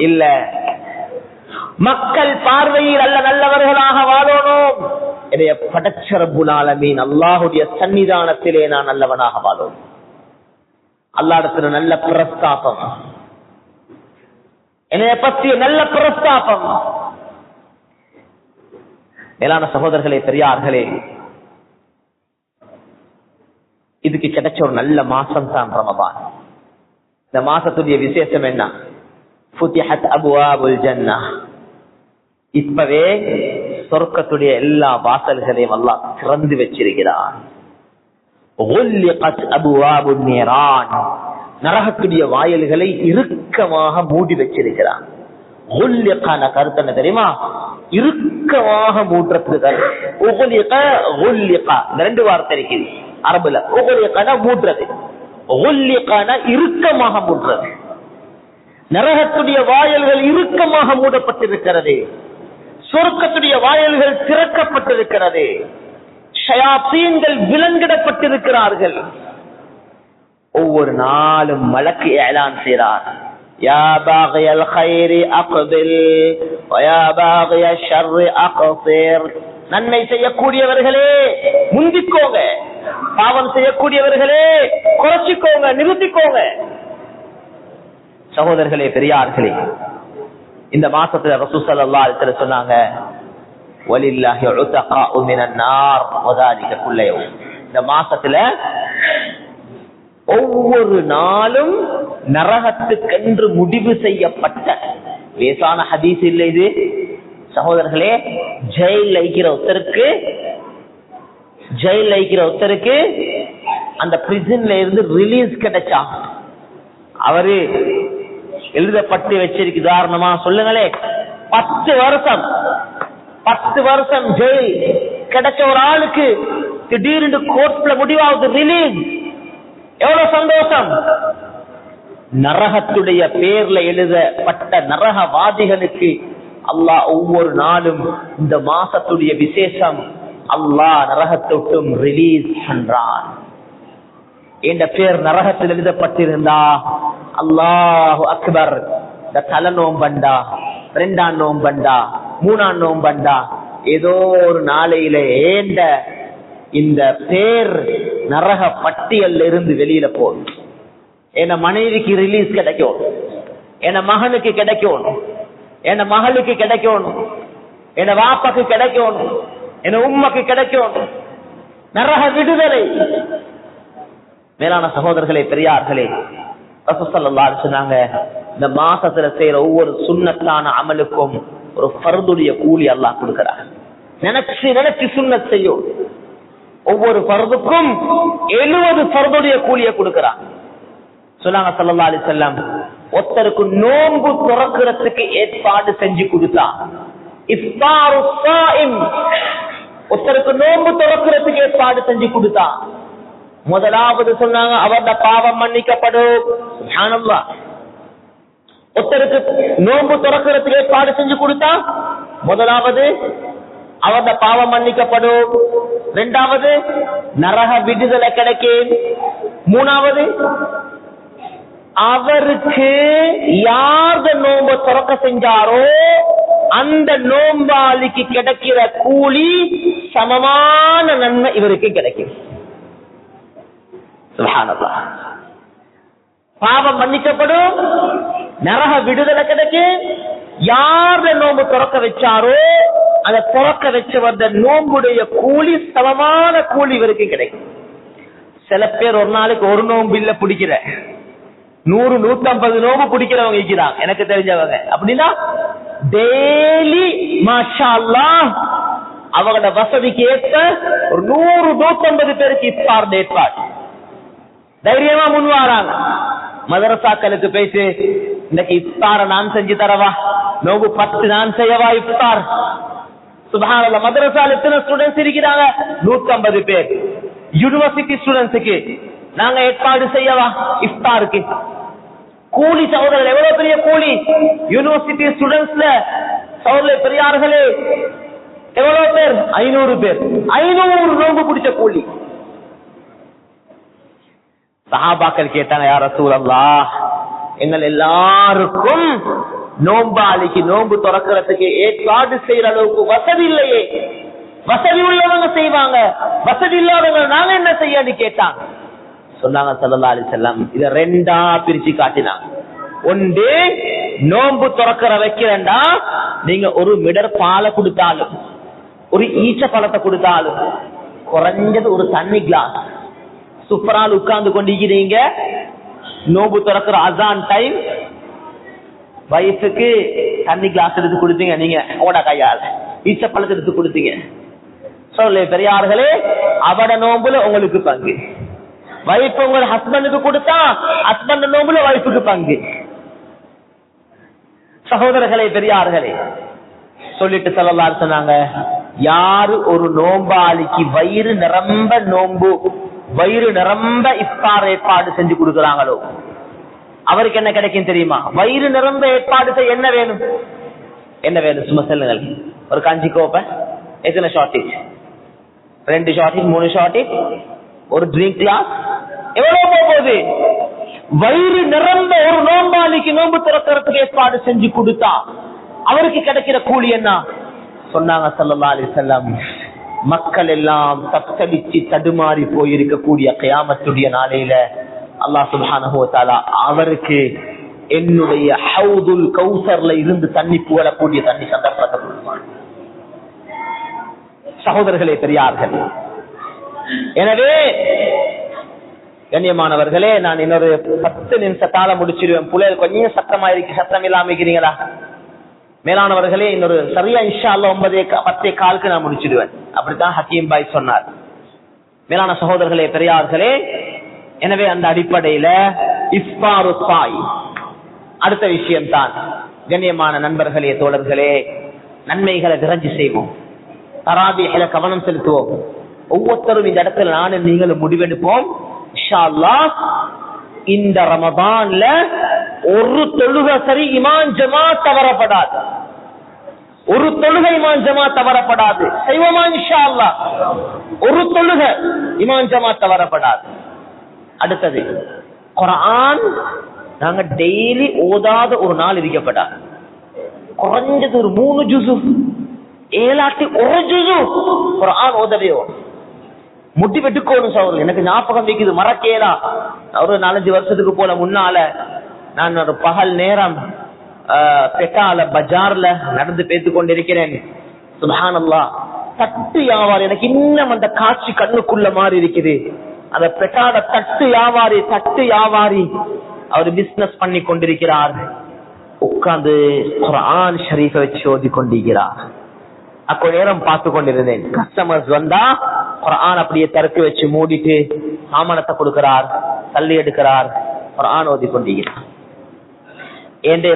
இல்ல, மக்கள் பார்வையில் அல்ல நல்லவர்களாக வாழணும். என்னைய படைச்ச ரப்புல் ஆலமீன் அல்லாஹுடைய சன்னிதானத்திலே நான் நல்லவனாக வாழணும். அல்லாஹ்விடத்துல நல்ல பிரஸ்தாபம், என்னைய பற்றிய நல்ல பிரஸ்தாபம். மேலான சகோதரர்களே, பெரியார்களே, இதுக்கு கிடைச்ச ஒரு நல்ல மாசம் தான் ரமதான். இந்த மாசத்துடைய விசேஷம் என்ன? ஃபுத்திஹத் அபுவாபுல் ஜன்னah. இப்பவே சொர்க்கத்துடைய எல்லா வாசல்களையும் அல்லாஹ் திறந்து வச்சிருக்கிறான். உல்லிகத் அபுவாபுன் நீரான். நரகத்துடைய வாயில்களை இறுக்கமாக மூடி வச்சிருக்கிறான். உல்லிகான கருத்து என்ன தெரியுமா? இறுக்கமாக மூடுறதுக்கு உகுலிகா உல்லிகா இந்த ரெண்டு வார்த்தை இருக்குது அரபுல. உகுலிகான மூடுறது, உல்லிகான இறுக்கமாக மூடுறது. நரகத்துடைய வாயில்கள் இறுக்கமாக மூடப்பட்டிருக்கிறது, சொர்க்கத்துடைய வாயில்கள் திறக்கப்பட்டிருக்கிறது, ஷயாத்தீன்கள் விலங்கிடப்பட்டிருக்கிறார்கள். ஒவ்வொரு நாளும் மலக்கு ஏலான் செய்றார், யா பாகியல் கைரி அக்பில் வயா பாகிய ஷர்ரி அக்ஸிர். நன்மை செய்யக்கூடியவர்களே முந்திக்கோங்க, பாவம் செய்யக்கூடியவர்களே குறைச்சிக்கோங்க, நிறுத்திக்கோங்க. சகோதரர்களே, பெரியார்களே, இந்த மாசத்துல ரசூல் ஸல்லல்லாஹு அலைஹி வஸல்லம் சொன்னாங்க, வலில்லாஹி உதகாஉ மினன் நார் வதாலிக குல்ல யௌம். இந்த மாசத்துல ஒவ்வொரு நாளும் நரகத்துக்கென்று முடிவு செய்யப்பட்ட லேசான ஹதீஸ் இல்லை இது சகோதரர்களே. ஜெயில் ஐக்கிற ஒருத்தருக்கு அந்த பிரிசன்ல இருந்து ரிலீஸ் கிடைச்சா, அவரு எழுதப்பட்டு வச்சிருக்கு. உதாரணமா சொல்லுங்களே, 10 வருஷம் ஜெயில் கிடைச்ச ஒரு ஆளுக்கு திடீர்னு கோர்ட்ல முடிவாகுது, ரிலீஸ். எவ்வளவு சந்தோஷம்! நரகத்துடைய பேர்ல எழுதப்பட்ட நரகவாதிகளுக்கு அல்லாஹ் ஒவ்வொரு நாளும் இந்த மாசத்துடைய விசேஷம், அல்லாஹ் நரகத்தொட்டும் ரிலீஸ் பண்றான். என்ற பேர் நரகத்தில் எழுதப்பட்டிருந்தா அல்லாஹு அக்பர், இந்த தல நோம்பண்டா, 2ஆம் நோம்பண்டா, 3ஆம் நோம்பண்டா, ஏதோ ஒரு நாளையில ஏண்ட இந்த பேர் நரக பட்டியல்ல இருந்து வெளியில போகும். என் மனைவிக்கு ரிலீஸ் கிடைக்கும், என் மகனுக்கு கிடைக்கும், என் மகளுக்கு கிடைக்கும், என் வாப்பாக்கு கிடைக்கும், என் உம்மாக்கு கிடைக்கும். நரக விடுதலை. மேலான சகோதரர்களே, பெரியார்களே, ரசூல் ஸல்லல்லாஹு அலைஹி வஸல்லம் சொன்னாங்க, இந்த மாசத்துல செய்யற ஒவ்வொரு சுன்னத்தான அமலுக்கும் ஒரு ஃபர்துடைய கூலி அல்லாஹ் கொடுக்கிறார். நினைச்சு சுன்னத் செய்யும். ஒவ்வொரு ஃபர்துக்கும் 70 ஃபர்துடைய கூலியை கொடுக்கிறார். சொன்னாங்க ஸல்லல்லாஹு அலைஹி வஸல்லம், ஒருத்தருக்கு நோன்பு துறக்கிறதுக்கு ஏற்பாடு செஞ்சு கொடுத்தா, இஃப்தாரு ஸாயிம், ஒருத்தருக்கு நோன்பு துறக்கிறதுக்கு ஏற்பாடு செஞ்சு கொடுத்தா, முதலாவது சொன்னாங்க அவருடைய பாவம் மன்னிக்கப்படும். சுப்ஹானல்லாஹ். ஒருத்தருக்கு நோன்பு துறக்கிறதுக்கு ஏற்பாடு செஞ்சு கொடுத்தா முதலாவது அவருடைய பாவம் மன்னிக்கப்படும். இரண்டாவது நரக விடுதலை கிடைக்கும். மூணாவது அவருக்கு யார் நோன்பு துறக்க செஞ்சாரோ அந்த நோம்பாளிக்கு கிடைக்கிற கூலி சமமான நன்மை இவருக்கு கிடைக்கும். சுப்ஹானல்லாஹ். பாவம் மன்னிக்கப்படும், நரக விடுதலை கிடைக்கும். யார் நோம்பு துறக்க வச்சாரோ அந்த துறக்க வச்ச வந்த நோம்புடைய கூலி சமமான கூலி இவருக்கு கிடைக்கும். சில பேர் ஒரு நாளைக்கு ஒரு நோம்பு இல்ல பிடிக்கிற 100-150 நோம்பு பிடிக்கிறவங்க இருக்கிறாங்க எனக்கு தெரிஞ்சவங்க. அப்படின்னா டெய்லி மாஷா அல்லாஹ் அவங்களோட வசதிக்கு ஏற்ப ஒரு 100-150 பேருக்கு இஃப்தார் ஏற்பாடு தைரியமா முன்வாராங்க. மதரசாக்களுக்கு போயிட்டு இன்னைக்கு இஃப்தார நான் செஞ்சு தரவா, நோம்பு 10 நான் செய்யவா இஃப்தார். சுப்ஹானல்லாஹ். மதரசால எத்தனை ஸ்டூடெண்ட்ஸ் இருக்கிறாங்க? 150 பேர். யூனிவர்சிட்டி ஸ்டூடெண்ட்ஸுக்கு நாங்க ஏற்பாடு செய்யவா இஃப்தாருக்கு. கூலி சகோதரர்கள் எவ்வளவு பெரிய கூலி! யூனிவர்சிட்டி ஸ்டூடெண்ட்ஸ்ல சகோதரர்களே பெரியார்களே எவ்வளவு பேர்? 500 பேர். 500 நோம்பு பிடிச்ச கூலி. சஹாபாக்கள் கேட்டாங்க, யா ரசூலல்லாஹ், எங்கள் எல்லாருக்கும் நோம்பாளிக்கு நோம்பு துறக்கிறதுக்கு ஏற்பாடு செய்யற அளவுக்கு வசதி இல்லையே, வசதி உள்ளவங்க செய்வாங்க, வசதி இல்லாதவங்க நாங்க என்ன செய்யன்னு கேட்டாங்க. சொன்னாங்க ஸல்லல்லாஹு அலைஹி வஸல்லம், இத ரெண்டா பிரிச்சு காட்டினாங்க. ஒன்று, நோம்பு துறக்கிற வைக்கிறேன்டா நீங்க ஒரு மிடர் பாலை கொடுத்தாலும் ஒரு ஈச்ச பழத்தை கொடுத்தாலும் குறைஞ்சது ஒரு தண்ணி கிளாஸ் சூப்பரால் உட்கார்ந்து கொண்டிருக்கிறீங்க, நோம்பு துறக்கிற அசான் டைம் வயசுக்கு தண்ணி கிளாஸ் எடுத்து கொடுத்தீங்க, நீங்க ஓட கையால் ஈச்ச பழத்தை எடுத்து கொடுத்தீங்க. சொல்ல பெரியார்களே, அவட நோம்புல உங்களுக்கு பங்கு. வைஃப் உங்க ஹஸ்பண்டுக்கு கொடுத்தா ஹஸ்பண்ட் நோம்புல வைஃபுக்கு பங்கு. சகோதரர்களே பெரியார்களே, சொல்லிட்டு ஸல்லல்லாஹு சொன்னாங்க, யாரு ஒரு நோம்பாளிக்கு வயிறு நிரம்ப நோம்பு வயிறு நிரம்ப இஃப்தார் ஏற்பாடு செஞ்சு கொடுக்குறாங்களோ அவருக்கு என்ன கிடைக்கும் தெரியுமா? வயிறு நிரம்ப ஏற்பாடு செய்ய என்ன வேணும்? என்ன வேணும்? சும்மா சொல்லுங்கள். ஒரு கஞ்சி கோப்பை, எத்தனை ஷார்டேஜ்? 2 ஷார்டேஜ், 3 ஷார்டேஜ், ஒரு ட்ரிங்க் கிளாஸ், எவ்வளவு போகுது? வயிறு நிரம்ப ஒரு நோம்பாளிக்கு நோம்பு திறக்கிறதுக்கு ஏற்பாடு செஞ்சு கொடுத்தா அவருக்கு கிடைக்கிற கூலி என்ன? சொன்னாங்க ஸல்லல்லாஹு அலைஹி வஸல்லம், மக்கள் எல்லாம் தத்தளிச்சு தடுமாறி போயிருக்கக்கூடிய கியாமத்துடைய நாளையில அல்லாஹ் சுப்ஹானஹு வ தஆலா அவருக்கு என்னுடைய ஹவுதுல் கௌசர்ல இருந்து தண்ணி புகழக்கூடிய தண்ணி சந்தர்ப்பத்தை கொடுப்பான். சகோதரர்களே பெரியார்கள், எனவே கண்ணியமானவர்களே, நான் இன்னொரு 10 நிமிஷத்தால முடிச்சிருவேன். புள்ளைகள் கொஞ்சம் சத்தமா இருக்கு, சத்தம் இல்லாம இருக்கிறீங்களா? மேலானவர்களே, இன்னொரு சரியா இன்ஷா அல்லாஹ் 9:10 நான் முடிச்சிடுவேன். அப்படித்தான் ஹக்கீம் பாய் சொன்னார். மேலான சகோதரர்களே பெரியார்களே, எனவே அந்த அடிப்படையில இஃப்தாரு சாய் அடுத்த விஷயம் தான். கண்ணியமான நண்பர்களே, தோழர்களே, நன்மைகளை விரைஞ்சு செய்வோம், தராபீஹ்ல கவனம் செலுத்துவோம். ஒவ்வொருத்தரும் இந்த இடத்துல நானும் நீங்களும் முடிவெடுப்போம். இன்ஷா அல்லாஹ் இந்த ரமதான்ல ஒரு தொழுகை சரி இமாம் ஜமாத் தவறப்படாது, ஒரு தொழுகை இமாம் ஜமாத் தவறப்படாது. செய்வோமா இன்ஷா அல்லாஹ்? ஒரு தொழுகை இமாம் ஜமாத் தவறப்படாது. அடுத்தது, குர்ஆன் நாங்க டெய்லி ஓதாத ஒரு நாள் இருக்கப்படாது. குறைஞ்சது ஒரு 3 ஜுஸு, 7 1 ஜுஸு குர்ஆன் ஓதவே முட்டி வெட்டுக்கோணும் சகோதரர். எனக்கு ஞாபகம் வைக்குது, மறக்கேலாம். ஒரு 4-5 வருஷத்துக்கு போல முன்னால நான் ஒரு பகல் நேரம் பெட்டால பஜார்ல நடந்து பேத்து கொண்டிருக்கிறேன். சுப்ஹானல்லாஹ், தட்டு வியாபாரி, எனக்கு இன்னும் அந்த காட்சி கண்ணுக்குள்ள மாதிரி இருக்குது. அந்த பெட்டால தட்டு வியாபாரி அவர் பிசினஸ் பண்ணி கொண்டிருக்கிறார். உட்கார்ந்து குர்ஆன் ஷரீஃபை வச்சு ஓதி கொண்டிருக்கிறார். அப்போ நேரம் பார்த்து கொண்டிருந்தேன். கஸ்டமர்ஸ் வந்தா குர்ஆன் அப்படியே தரக்கு வச்சு மூடிட்டு சாமானத்தை கொடுக்கிறார், தள்ளி எடுக்கிறார், குர்ஆன் ஓதி கொண்டிருக்கிறார்.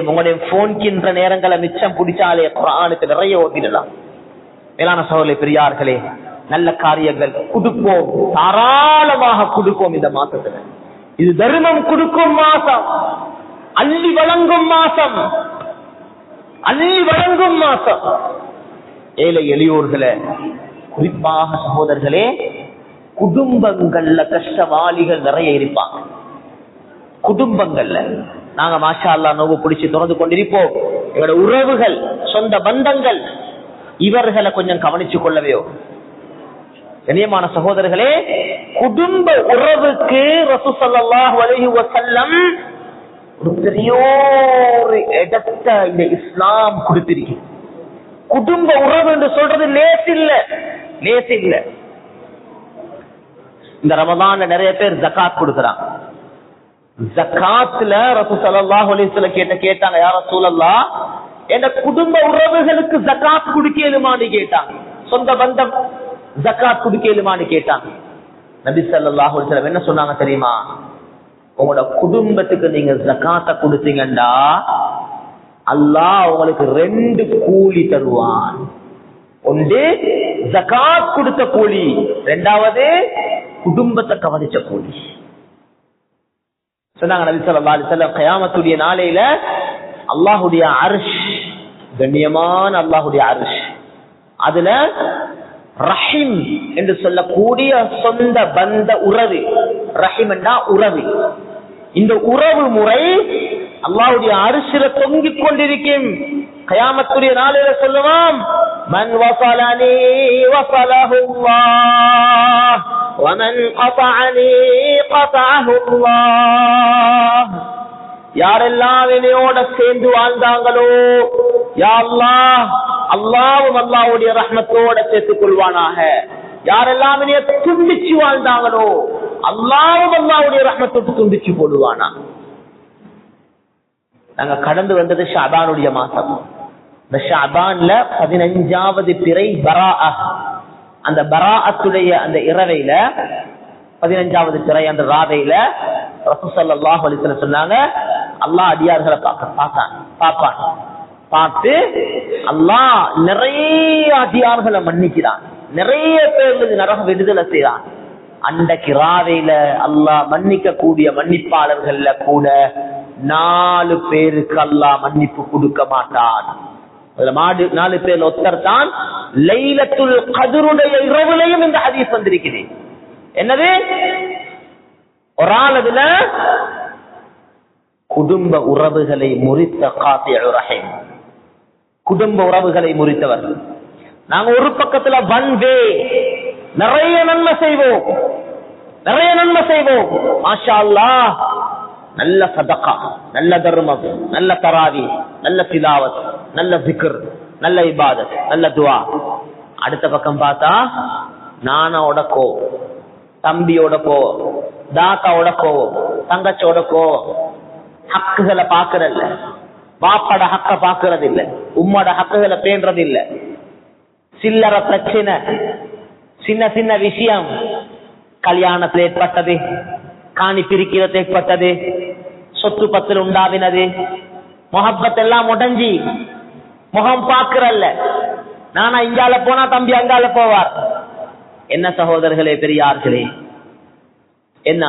உங்களுடைய போன்கின்ற நேரங்களை மிச்சம் பிடிச்சாலே குர்ஆனுக்கு நிறைய ஓதிடலாம். மேலான சகோதரர்களே பெரியார்களே, நல்ல காரியங்கள் கொடுப்போம், தாராளமாக கொடுப்போம். இந்த மாசத்துல இது தர்மம் கொடுக்கும் மாசம், அள்ளி வழங்கும் மாசம், அள்ளி வழங்கும் மாசம். ஏழை எளியோர்களை குறிப்பாக சகோதரர்களே, குடும்பங்கள்ல கஷ்டவாளிகள் நிறைய இருப்பாங்க. குடும்பங்கள்ல நாங்க மாஷா அல்லாஹ் நோவு பிடிச்சு தொடர்ந்து கொண்டிருப்போம். எங்களோட உறவுகள், சொந்த பந்தங்கள், இவர்களை கொஞ்சம் கவனிச்சு கொள்ளவையோ. கண்ணியமான சகோதரர்களே, குடும்ப உறவுக்கு ரசூல் ஸல்லல்லாஹு அலைஹி வஸல்லம் ஒரு பெரிய இடத்தை இந்த இஸ்லாம் கொடுத்திருக்கு. குடும்ப உறவு என்று சொல்றது லேஸ் இல்ல, லேஸ் இல்ல. இந்த ரமதான்ல நிறைய பேர் ஜகாத் கொடுக்கறாங்க. ஜகாத்ல ரசூல் ஸல்லல்லாஹு அலைஹி வஸல்லம் கேட்டாங்க, யா ரசூலல்லாஹ், என் குடும்ப உறவுகளுக்கு ஜகாத் கொடுக்கலுமான்னு கேட்டாங்க. சொந்த பந்தம் ஜகாத் கொடுக்கலுமான்னு கேட்டாங்க. நபி ஸல்லல்லாஹு அலைஹி வஸல்லம் என்ன சொன்னாங்க தெரியுமா? உங்களோட குடும்பத்துக்கு நீங்க ஜகாத்தை கொடுத்தீங்கண்டா அல்லாஹ் உங்களுக்கு 2 கூலி தருவான். ஒன்று ஜகாத் கொடுத்த கூலி, இரண்டாவது குடும்பத்தை கவனிச்ச கூலி சொன்னாங்க நபி ஸல்லல்லாஹு அலைஹி வஸல்லம். கியாமத்துடைய நாளையில அல்லாஹ்வுடைய அர்ஷ், கண்ணியமான அல்லாஹ்வுடைய அர்ஷ், அதுல ரஹீம் என்று சொல்லக்கூடிய சொந்த பந்த உறவு, ரஹீம் என்றா உறவு, இந்த உறவு முறை அல்லாஹ்வுடைய அர்ஷில தொங்கிக் கொண்டிருக்கும். கியாமத்துடைய நாளையில சொல்லுவான், மன் வஸலனி வஸலஹுல்லாஹ் வமன் கதஅனி கதஅஹுல்லாஹ். யாரெல்லாம் என்னையோட சேர்ந்து வாழ்ந்தாங்களோ யா அல்லாஹ், அல்லாஹ்வும் அல்லாஹ்வுடைய ரஹ்மத்தோட சேர்த்துக் கொள்வானாக. யாரெல்லாம் என்னைய துண்டிச்சு வாழ்ந்தாங்களோ அல்லாஹ்வும் அல்லாஹ்வுடைய ரஹ்மத்தோடு துண்டிச்சு போடுவானா. நாங்க கடந்து வந்தது ஷஅபானுடைய மாசம். இந்த ஷஅபான்ல 15வது பிறை பராஅ. அந்த பராஅத்துடைய அந்த இரவையில 15வது பிறை அந்த ராவையில ரசூல் ஸல்லல்லாஹு அலைஹி வஸல்லம் சொன்னாங்க, அல்லாஹ் அடியார்களை பார்ப்பான். பார்த்து அல்லாஹ் நிறைய அடியார்களை மன்னிக்கிறான், நிறைய பேருக்கு நரக விடுதலை செய்யறான். அந்த கிராவையில அல்லாஹ் மன்னிக்க கூடிய மன்னிப்பாளர்கள்ல கூட 4 பேருக்கு அல்லாஹ் மன்னிப்பு கொடுக்க மாட்டான். 4 பேர் ஒருத்தர் தான் லைலத்துல் கத்ருடைய இரவுலையும் இந்த ஹதீஸ் வந்திருக்குது. என்னது? ஒரு ஆள் அதுல குடும்ப உறவுகளை முறித்த காத்திஉ ரஹீம், குடும்ப உறவுகளை முறித்தவர். நாங்க ஒரு பக்கத்துல ஒன் வே நிறைய நன்மை செய்வோம், நிறைய நன்மை செய்வோம். மாஷா அல்லாஹ், நல்ல சதகா, நல்ல தர்மம், நல்ல தராவி, நல்ல திலாவத், நல்ல zikr, நல்ல இபாதத், நல்ல துஆ. அடுத்த பக்கம் பார்த்தா நானோட கோ, தம்பியோட கோ, தாத்தாவோட கோ, தங்கச்சோட கோ, ஹக்குகளை பாக்குறதில்ல, பாப்பாட ஹக்க பாக்குறது இல்ல, உம்மோட ஹக்குகளை பேண்றது இல்ல. சில்லற பிரச்சனை, சின்ன சின்ன விஷயம், கல்யாணத்தில் ஏற்பட்டது, காணி பிரிக்கிறது ஏற்பட்டது, சொத்து பத்தில் உண்டாவினது, முகப்பத் எல்லாம் உடஞ்சி முகம் பாக்குறல்ல. நானா இங்கால போனா தம்பி அங்கால போவார். என்ன சகோதரர்களே, பெரியார்களே, என்ன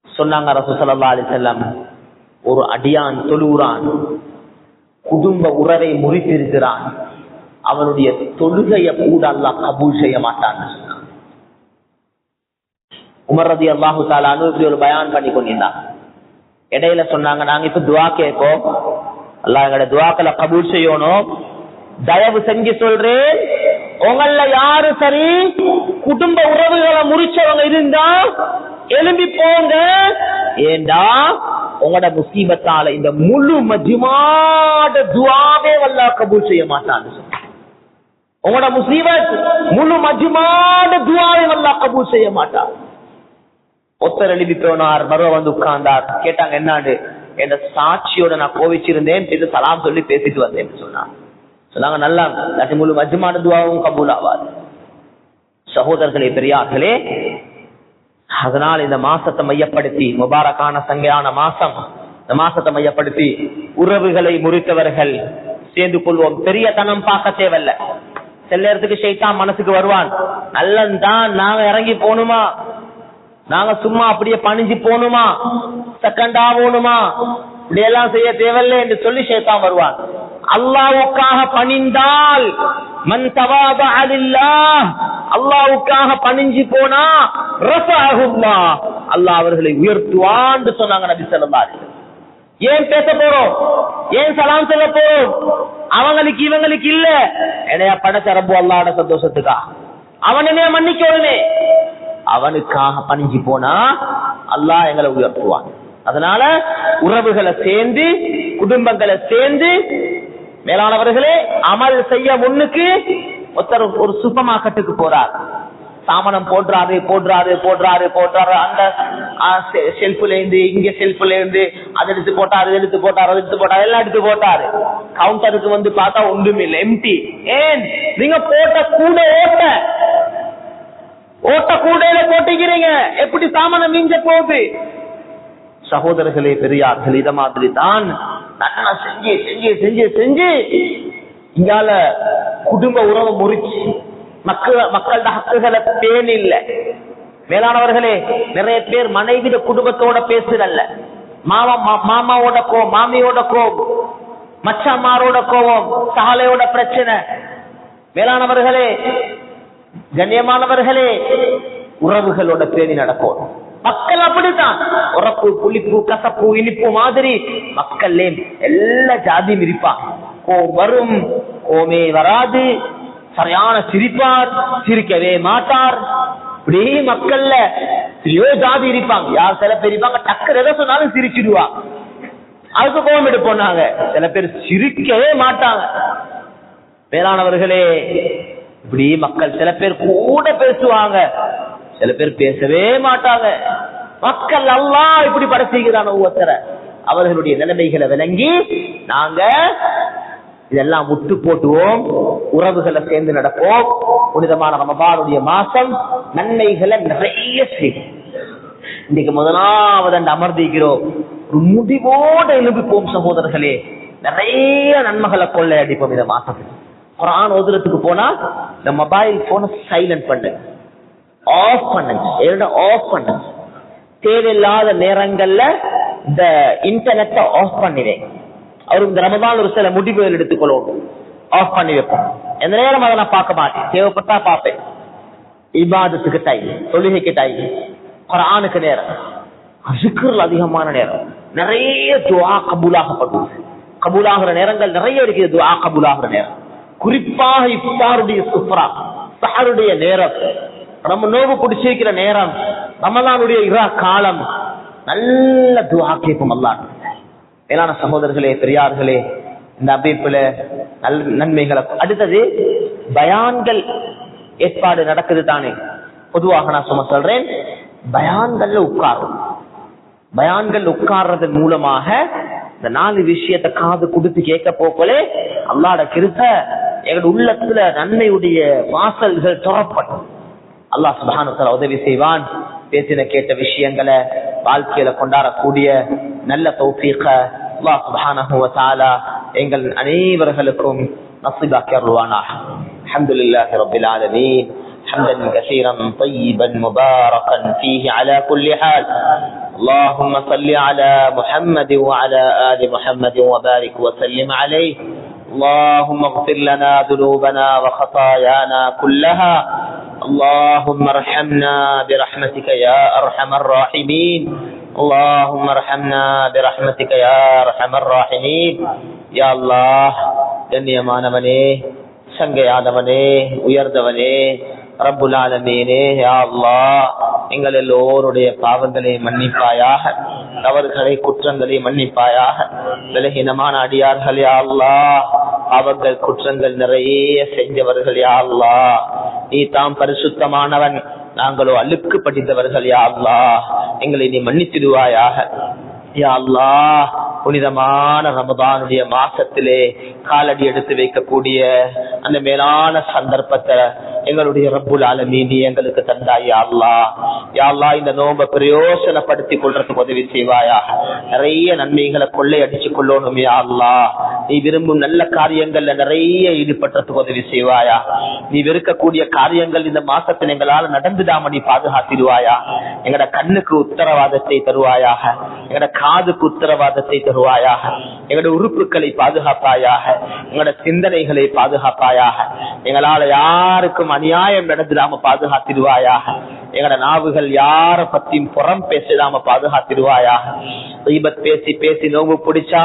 சொன்னாங்க ரசூல் ஸல்லல்லாஹு அலைஹி வஸல்லம்? ஒரு அடியான் தொழுகிறான், குடும்ப உறவை முறித்திருக்கிறான், அவனுடைய தொழுகையை கூட அல்லாஹ் கபூல் செய்ய மாட்டான்னு சொன்னான். உமர் ரலியல்லாஹு தஆலா அன்ஹு இப்படி ஒரு பயான் பண்ணி கொண்டிருந்தாங்க. இடையில சொன்னாங்க, நாங்க இப்ப துஆ கேட்போம், அல்லாஹ் எங்களோட துஆக்களை கபூல் செய்யணும். தயவு செஞ்சு சொல்றேன், உங்கள யாரு சரி குடும்ப உறவுகளை முறிச்சவங்க இருந்தா எழும்பி போங்க. ஏண்டா உங்களோட முசீபத்தால இந்த முழு மஜ்மாட துஆவே அல்லாஹ் கபூல் செய்ய மாட்டான்னு சொன்னாங்க. உங்களோட முசீபத் முழு மஜ்மாட துஆவே அல்லாஹ் கபூல் செய்ய மாட்டான். ஒருத்தர் எழுதி போனார், மறுவ வந்து உட்கார்ந்தார். கேட்டாங்க, என்னாண்டு? என்ற சாட்சியோட நான் கோவிச்சிருந்தேன், இது சலாம் சொல்லி பேசிட்டு வந்தேன் சொன்னாங்க. சொன்னாங்க, நல்லா முழு மஜ்மான துஆவும் கபூல் ஆவாது. சகோதரர்களே, பெரியார்களே, அதனால் இந்த மாசத்தை மையப்படுத்தி, முபாரக்கான சங்கையான மாசம், இந்த மாசத்தை மையப்படுத்தி உறவுகளை முறித்தவர்கள் சேர்ந்து கொள்வோம். பெரிய தனம் பார்க்க தேவையில்ல, சில நேரத்துக்கு ஷைத்தான் மனசுக்கு வருவான், நல்லதான் நாங்க இறங்கி போகணுமா, நாங்க சும்மா அப்படியே பணிஞ்சு போகணுமா, செகண்டா போகணுமா, இப்படியெல்லாம் செய்ய தேவையில்லை என்று சொல்லி ஷைத்தான் வருவான். அல்லாஹ்வுக்காக பணிந்தால் மன் தவாதஅ லில்லாஹ், அல்லாஹ்வுக்காக பணிஞ்சு போனா ரஃபஅஹுல்லாஹ், அல்லாஹ் அவர்களை உயர்த்துவான்னு சொன்னாங்க நபி ஸல்லல்லாஹு அலைஹி வஸல்லம். ஏன் பேச போறோம், ஏன் சலாம் சொல்ல போறோம், அவங்களுக்கு இவங்களுக்கு இல்ல, என்னையா படைச்ச ரப்பு அல்லாஹ்வோட சந்தோஷத்துக்கா, அவனே மன்னிக்கணுமே, அவனுக்காக பணிஞ்சு போனா அல்லாஹ் எங்களை உயர்த்துவான். அதனால உறவுகளை சேர்ந்து குடும்பங்களை சேர்ந்து, மேலானவர்களே, அமல் செய்ய முன்னுக்கு ஒருத்தர் ஒரு சூப்பர் மார்க்கெட்டுக்கு போறார், சாமானம் போடுறாரு போடுறாரு போடுறாரு போடுறாரு, அந்த ஷெல்ஃப்ல இருந்து இங்க ஷெல்ஃப்ல இருந்து அதை எடுத்து போட்டாரு, அதை எடுத்து போட்டாரு, அதை எடுத்து போட்டாரு, எல்லாம் எடுத்து போட்டாரு. கவுண்டருக்கு வந்து பார்த்தா ஒன்றும் இல்லை, எம்டி. ஏன் நீங்க போட்ட கூட ஓட்ட கூடையில போட்டிக்கிறீங்க, எப்படி சாமானம் மிஞ்ச போகுது? சகோதரர்களே, பெரியார்கள், இத மாதிரி தான் நல்லா செஞ்சு செஞ்சு செஞ்சு செஞ்சு இங்கால குடும்ப உறவு முறிச்சு மக்களோட ஹக்குகளை பேண இல்ல. மேலானவர்களே, நிறைய பேர் மனைவிட குடும்பத்தோட பேசுறல்ல, மாமாவோட கோவம், மாமியோட கோவம், மச்சம்மாரோட கோவம், சாலையோட பிரச்சனை. மேலானவர்களே, கண்ணியமானவர்களே, உறவுகளோட பேணி நடக்கும். மக்கள் அப்படித்தான், உறப்பு புளிப்பு கசப்பு இனிப்பு மாதிரி மக்கள் எல்லா ஜாதியும் இருப்பாங்க. கோவம் வரும், கோமே வராது, சரியான சிரிப்பார், சிரிக்கவே மாட்டார். இப்படி மக்கள்ல ஜாதி இருப்பாங்க. யார் சில பேர் இருப்பாங்க, டக்குனு எதை சொன்னாலும் சிரிச்சிடுவா, அதுக்கு கோவம் எடுப்போம். சில பேர் சிரிக்கவே மாட்டாங்க. மேலானவர்களே, இப்படி மக்கள் சில பேர் கூட பேசுவாங்க, சில பேர் பேசவே மாட்டாங்க. மக்கள் அல்லாஹ் இப்படி படைச்சிக்கிறான் ஒவ்வொருத்தர. அவர்களுடைய நிலைமைகளை விளங்கி நாங்க இதெல்லாம் முட்டு போட்டுவோம், உறவுகளை சேர்ந்து நடப்போம். புனிதமான ரமபானுடைய மாசம் நன்மைகளை நிறைய செய்யும். இன்னைக்கு முதலாவது அமர்ந்திக்கிறோம், ஒரு முடிவோடு எழுப்பிப்போம் சகோதரர்களே. நிறைய நன்மைகளை கொள்ளையடிப்போம் இந்த மாசத்துக்கு. குர்ஆன் ஓதுறதுக்கு போனா இந்த மொபைல் போனை சைலண்ட் பண்ணுங்க, ஆஃப் பண்ணுங்க, ஆஃப் பண்ணுங்க. தேவையில்லாத நேரங்கள்ல இந்த இன்டர்நெட்டை ஆஃப் பண்ணிடுங்க. அவருக்கு இந்த ரமதான் ஒரு சில முடிவுகள் எடுத்துக்கொள்ளணும், ஆஃப் பண்ணி வைப்போம். எந்த நேரம் அதை நான் பார்க்க மாட்டேன், தேவைப்பட்டா பார்ப்பேன். இபாதத்துக்கு டைம், தொழுகைக்கு டைம், குர்ஆனுக்கு நேரம், ஸிக்ருல் அதிகமான நேரம், நிறைய துஆ கபூலாகப்படுது. கபூலாகிற நேரங்கள் நிறைய இருக்குது, துஆ கபூலாகிற நேரம். குறிப்பாக இஃப்தாருடைய சுஃப்ரா, சஹருடைய நேரம், நம்ம நோவு பிடிச்சிருக்கிற நேரம், ரமலானுடைய இரா காலம், நல்ல துஆ கேட்போம் அல்லாஹ். மேலான சகோதரர்களே, பெரியார்களே, இந்த அமைப்புல நன்மைகளை. அடுத்தது பயான்கள் ஏற்பாடு நடக்குது தானே. பொதுவாக நான் சும்மா சொல்றேன், பயான்கள்ல உட்காரும். பயான்கள் உட்கார்றதன் மூலமாக இந்த 4 விஷயத்தை காது கொடுத்து கேட்க போக்கலே அல்லாஹ்ட கிருபை எங்க உள்ளத்துல நன்மையுடைய வாசல்கள் திறப்படும். அல்லாஹ் சுப்ஹானஹு வ தஆலா உதவி செய்வான். பேசின கேட்ட விஷயங்களை வாழ்க்கையில கொண்டாடக்கூடிய நல்ல தௌஃபீக அல்லாஹ் சுப்ஹானஹு வ தஆலா எங்கள் அனைவர்களுக்கும் நஸீபாக்கி அருள்வானாக. அல்ஹம்துலில்லாஹி ரப்பில் ஆலமீன். حمدا كثيرا طيبا مباركا فيه على كل حال. اللهم صل على محمد وعلى آل محمد وبارك وسلم عليه. اللهم اغفر لنا ذنوبنا وخطايانا كلها. اللهم ارحمنا برحمتك يا أرحم الراحمين. اللهم ارحمنا برحمتك يا أرحم الراحمين. يا الله கண்ணியமானவனே, சங்கையானவனே, உயர்ந்தவனே, ரப்புல் ஆலமீனே, யா அல்லாஹ் எங்கள் எல்லோருடைய பாவங்களை மன்னிப்பாயாக, தவறுகளை குற்றங்களை மன்னிப்பாயாக. விலகினமான அடியார்கள் யா அல்லாஹ், அவர்கள் குற்றங்கள் நிறைய செஞ்சவர்கள் யா அல்லாஹ். நீ தாம் பரிசுத்தமானவன், நாங்களோ அழுக்கு படித்தவர்கள் யா அல்லாஹ், எங்களை நீ மன்னித்திடுவாயாக. யா அல்லாஹ், புனிதமான ரமதானுடைய மாசத்திலே காலடி எடுத்து வைக்கக்கூடிய அந்த மேலான சந்தர்ப்பத்தை எங்களுடைய ரப்புல் ஆலமீன் எங்களுக்கு தந்தாய் யா அல்லாஹ். யா அல்லாஹ், இந்த நோன்பை பிரயோசனப்படுத்திக் கொள்றதுக்கு உதவி செய்வாயாக. நிறைய நன்மைகளை கொள்ளை அடிச்சு கொள்ளணும் யா அல்லாஹ். நீ விரும்பும் நல்ல காரியங்கள்ல நிறைய ஈடுபட்டதுக்கு உதவி செய்வாயா. நீ வெறுக்கக்கூடிய காரியங்கள் இந்த மாசத்தில் எங்களால நடந்துடாம நீ பாதுகாத்திடுவாயா. எங்கட கண்ணுக்கு உத்தரவாதத்தை தருவாயாக, எங்கட காதுக்கு உத்தரவாதத்தை தருவாயாக, எங்கட உறுப்புகளை பாதுகாப்பாயாக, எங்கட சிந்தனைகளை பாதுகாப்பாயாக, எங்களால யாருக்கும் அநியாயம் நடந்துடாம பாதுகாத்திடுவாயாக. எங்கட நாவுகள் யார பத்தியும் புறம் பேசிடாம பாதுகாத்திடுவாயாக. தீபத் பேசி பேசி நோம்பு பிடிச்சா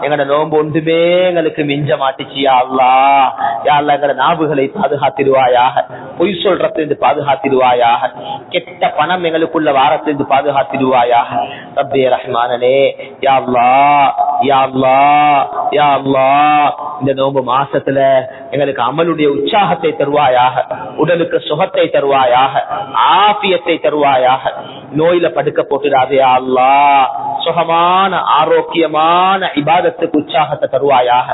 எங்கட நோம்பு ஒன்றுமே எங்களுக்கு மிஞ்ச மாட்டிச்சியா அல்லாஹ். யா அல்லாஹ் எங்கட நாவுகளை பாதுகாத்திடுவாயாக, பொய் சொல்றதிலிருந்து பாதுகாத்திடுவாயாக, கெட்ட பணம் எங்களுக்குள்ள வாரத்திலிருந்து பாதுகாத்திடுவாயாக. ரப்பே ரஹ்மானனே யா அல்லாஹ் யா அல்லாஹ் யா அல்லாஹ், இந்த நோம்பு மாசத்துல எங்களுக்கு அமலுடைய உற்சாகத்தை தருவாயாக, உடலுக்கு சுகத்தை தருவாயாக, ஆபியத்தை தருவாயாக. நோயில படுக்க போட்டுடாதே யா அல்லாஹ், சுகமான ஆரோக்கியமான இபாதத்துக்கு உற்சாகத்தை தருவாயாக.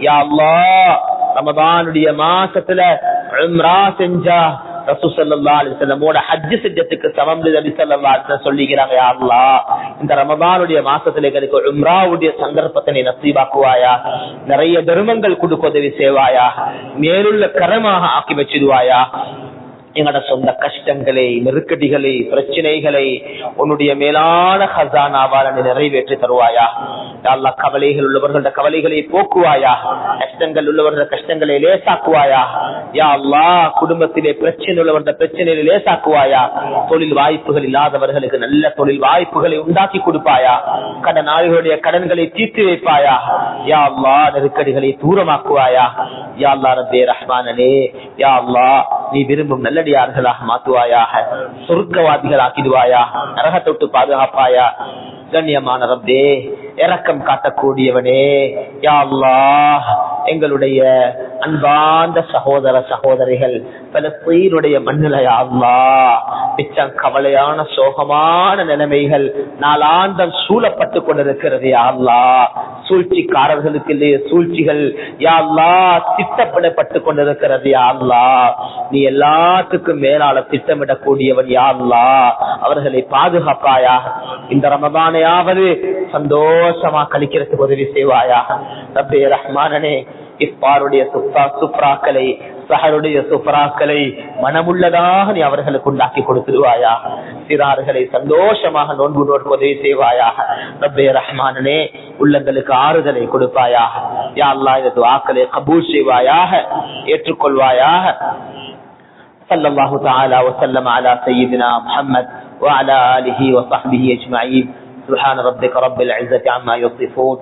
யா அல்லாஹ் ரமதானுடைய மாசத்துல உம்ரா செஞ்சா ரசூல் ஸல்லல்லாஹு அலைஹி வஸல்லமோட ஹஜ் செஞ்சதுக்கு சமம் நபி ஸல்லல்லாஹு அலைஹி வஸல்லம் சொல்லிக்கிறாங்க. யா அல்லாஹ் இந்த ரமதானுடைய மாசத்துல எங்களுக்கு உம்ராவுடைய சந்தர்ப்பத்தை நீ நசீபாக்குவாயா. நிறைய தர்மங்கள் கொடுக்க உதவி செய்வாயா, மேலுள்ள கரமாக ஆக்கி வச்சிடுவாயா. எங்களோட சொந்த கஷ்டங்களை, நெருக்கடிகளை, பிரச்சனைகளை உன்னுடைய மேலான ஹசானாவால் நிறைவேற்றி தருவாயா. அல்லாஹ் கவலைகள் உள்ளவர்களோட கவலைகளை போக்குவாயா, கஷ்டங்கள் உள்ளவர்களோட கஷ்டங்களை லேசாக்குவாயா. யா அல்லாஹ் குடும்பத்திலே பிரச்சனை உள்ளவர்களோட பிரச்சனைகளை லேசாக்குவாயா. தொழில் வாய்ப்புகள் இல்லாதவர்களுக்கு நல்ல தொழில் வாய்ப்புகளை உண்டாக்கி கொடுப்பாயா. கடனாளிகளுடைய கடன்களை தீர்த்து வைப்பாயா. யா அல்லாஹ் நெருக்கடிகளை தூரமாக்குவாயா. யா அல்லாஹ் ரப்பே ரஹ்மானனே யா அல்லாஹ் நீ விரும்பும் நல்லடியார்களாக மாற்றுவாயாக, சொர்க்கவாதிகள் ஆக்கிடுவாயா, நரகத்தை விட்டு பாதுகாப்பாயா. கண்ணியமான ரப்பே இரக்கம் காட்டக்கூடியவனே யா அல்லாஹ் எங்களுடைய அன்பார்ந்த சகோதர சகோதரிகள் பலஸ்தீனுடைய மண்ணில யா அல்லாஹ் மிச்சம் கவலையான சோகமான நிலைமைகள் நாளாந்தம் சூழப்பட்டு கொண்டிருக்கிறது யா அல்லாஹ். சூழ்ச்சிக்காரர்களுக்கு இல்லையே சூழ்ச்சிகள் யா அல்லாஹ் திட்டமிடப்பட்டு கொண்டிருக்கிறது யா அல்லாஹ். நீ எல்லாத்துக்கும் மேலால திட்டமிடக்கூடியவன் யா அல்லாஹ். அவர்களை பாதுகாப்பாயா. இந்த ரமதானையாவது சந்தோஷமா கழிக்கிறதுக்கு உதவி செய்வாயா. ரப்பே ரஹ்மானனே இஃப்தாருடைய சுப்ராக்களை, சஹருடைய சுப்ராக்களை மனமுள்ளதாக நீ அவர்களுக்கு உண்டாக்கி கொடுத்துடுவாயா. சிறார்களை சந்தோஷமாக நோன்பு நோக்க உதவி செய்வாயாக. ரப்பே ரஹ்மானனே உள்ளங்களுக்கு ஆறுதலை கொடுப்பாயாக. யா அல்லாஹ் இந்த துஆக்களை கபூல் செய்வாயாக, ஏற்றுக்கொள்வாயாக. ஸல்லல்லாஹு தஆலா வஸல்லம் அலா சய்யிதினா முஹம்மத் வ அலா ஆலிஹி வ ஸஹ்பிஹி அஜ்மஈன். சுப்ஹான ரப்பிக ரப்பில் இஸ்ஸத்தி அம்மா யஸிஃபூன்.